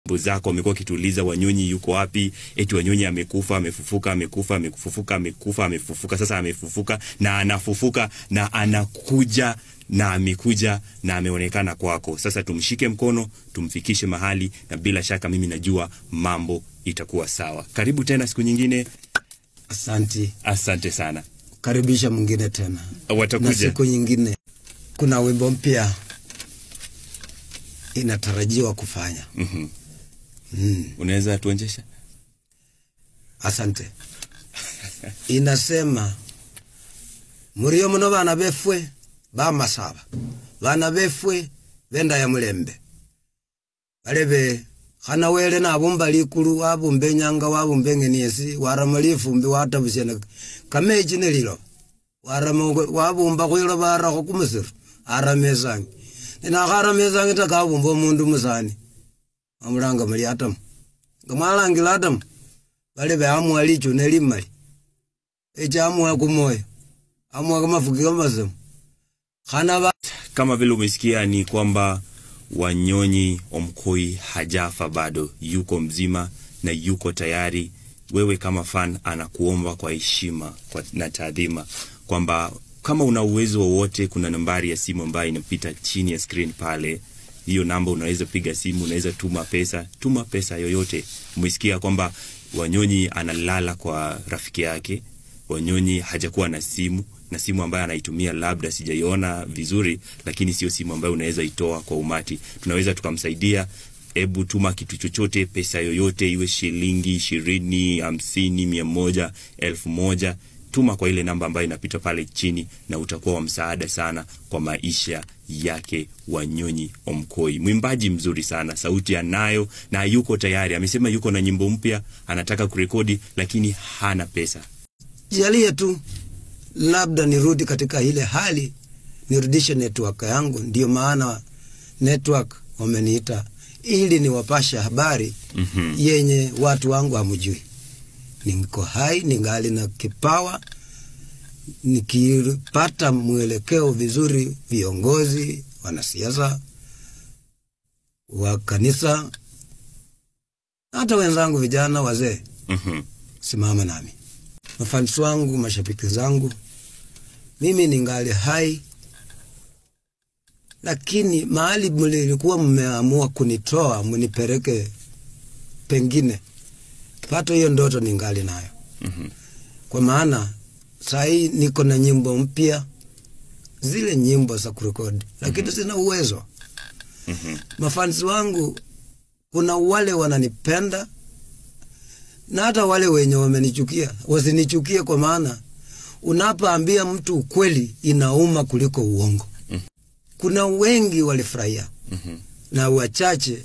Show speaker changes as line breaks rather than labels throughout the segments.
Buzako amekuwa kituliza Wanyonyi yuko wapi, eti Wanyonyi amekufa, amefufuka, amekufa, amefufuka, amekufa, amefufuka, sasa amefufuka na anafufuka na anakuja na amekuja na ameonekana kwako. Sasa tumshike mkono, tumfikishe mahali, na bila shaka mimi najua mambo itakuwa sawa. Karibu tena siku nyingine.
Asante
sana.
Karibisha mwingine tena.
Watakuja.
Na siku nyingine kuna wimbo mpya inatarajiwa kufanya.
Unaweza tuonjesha?
Asante. Inasema Muriyo muno bana befwe ba masaba. Bana befwe benda ya mulembe. Balebe khana wele na abumba likulu wabumbe nyanga wabumbe ngeniesi waramalifu mbi watabushena kameji nelilo wabumba khuyilo bara khumusiru aramezangi nina kharamezangi takabumba mundu musani amulanga mali atamu ngamalangila atamu balebe amwali cho nelimali amwa kumoyo amwa kamafuki kamazimu khana
kama vile umesikia ni kwamba Wanyonyi Omkoi hajafa bado, yuko mzima na yuko tayari. Wewe kama fan anakuomba kwa heshima na taadhima kwamba kama una uwezo wowote, kuna nambari ya simu ambayo inapita chini ya screen pale. Hiyo namba unaweza piga simu, unaweza tuma pesa yoyote. Umesikia kwamba Wanyonyi analala kwa rafiki yake. Wanyonyi hajakuwa na simu ambayo anaitumia, labda sijaiona vizuri, lakini sio simu ambayo unaweza itoa kwa umati. Tunaweza tukamsaidia. Ebu tuma kitu chochote, pesa yoyote, iwe shilingi 20, 50, 100, 1000. Tuma kwa ile namba ambayo inapita pale chini, na utakuwa wa msaada sana kwa maisha yake Wanyonyi Omkoi. Mwimbaji mzuri sana, sauti anayo na yuko tayari. Amesema yuko na nyimbo mpya anataka kurekodi, lakini hana pesa.
Jalia tu labda nirudi katika ile hali, nirudishe network yangu. Ndio maana network wameniita ili niwapasha habari yenye watu wangu hamjui. Niko hai, ningali na kipawa, nikipata mwelekeo vizuri, viongozi, wanasiasa, wa kanisa, hata wenzangu vijana wazee, simama nami. Mafansi wangu, mashabiki zangu, mimi ningali hai, lakini mahali mlikuwa mmeamua kunitoa mnipeleke pengine, pato hiyo ndoto ningali nayo. Kwa maana sahi niko na nyimbo mpya, zile nyimbo za kurekodi, lakini sina uwezo. Mafansi wangu, kuna wale wananipenda na hata wale wenye wamenichukia. Wasinichukie, kwa maana unapoambia mtu ukweli inauma kuliko uongo. Kuna wengi walifurahia na wachache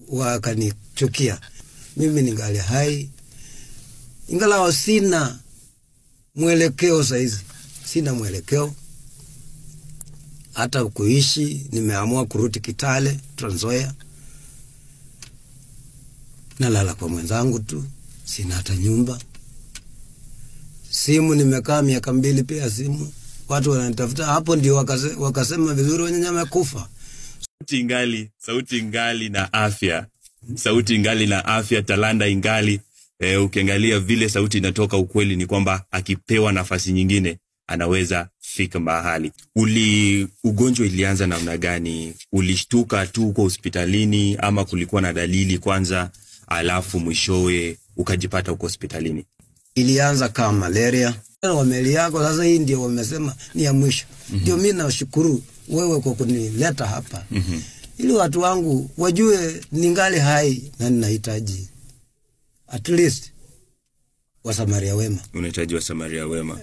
wakanichukia. Mimi ningali hai, ingawa sina mwelekeo saizi. Sina mwelekeo hata kuishi. Nimeamua kurudi Kitale, Trans Nzoia. Nalala kwa mwenzangu tu, sina hata nyumba. Simu nimekaa miaka 2 pia simu. Watu wananitafuta, hapo ndio wakasema vizuri Wanyonyi amekufa.
Sauti ingali na afya. Sauti ingali na afya, talanta ingali. Ukiangalia vile sauti inatoka, ukweli ni kwamba akipewa nafasi nyingine anaweza fika mahali. Ugonjwa ilianza namna gani? Ulishtuka tu uko hospitalini ama kulikuwa na dalili kwanza alafu mwishowe ukajipata uko hospitalini?
Ilianza kama malaria. Wameli yako sasa hii ndio wamesema ni ya mwisho. Ndio mimi nashukuru wewe kwa kunileta hapa. Ili watu wangu wajue ningali hai na ninahitaji at least wasamaria wema.
Unahitaji wasamaria wema.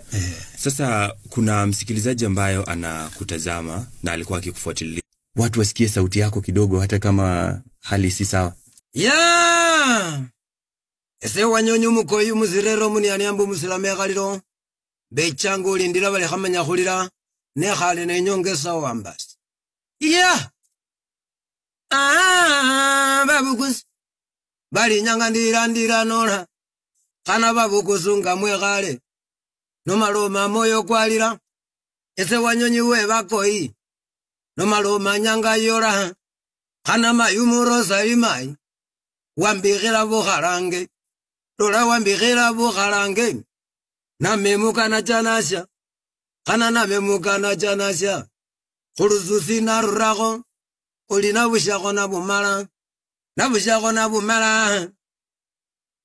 Sasa kuna msikilizaji ambayo anakutazama na alikuwa akikufuatilia. Watu wasikie sauti yako kidogo hata kama hali si sawa.
Ese Wanyonyi Omkoi muzirero muni aniambu musilame galiro. Bechangu lindira bali khamanya khulira ne khale ne nyongesa wambasi. Babukus bali nyanga ndira nora. Kana babukusunga mwegale. No maloma moyo kwalira. Ese Wanyonyi we bakoi. No maloma nyanga yora. Kana mayumuro salimai. wambigira bukhalange lola wambigira bukhalange namemuka na janasha kana namemuka na janasha khulususi narurago olina bushako na bumala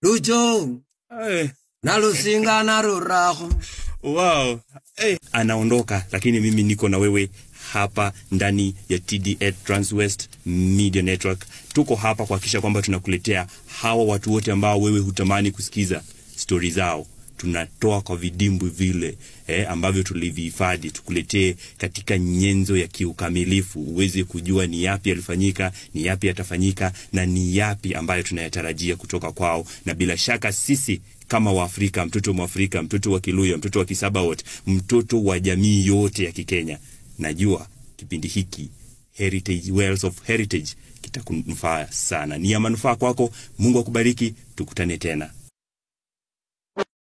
lucho nalusinga narurago.
Wow. Anaondoka, lakini mimi niko na wewe hapa ndani ya TDA Transwest Media Network. Tuko hapa kuhakikisha kwamba tunakuletea hawa watu wote ambao wewe hutamani kusikiza story zao. Tunatoa kwa vidimbwi vile ambavyo tulivihifadhi, tukuletee katika nyenzo ya kiukamilifu, uweze kujua ni yapi yalifanyika, ni yapi yatafanyika, na ni yapi ambayo tunayatarajia kutoka kwao. Na bila shaka sisi kama Waafrika, mtoto Mwafrika, mtoto wa Kiluya, mtoto wa Kisabawot, mtoto wa jamii yote ya Kikenya, najua kipindi hiki Heritage Wells of Heritage kitakunufaa sana. Ni ya manufaa kwako. Mungu akubariki. Tukutane tena.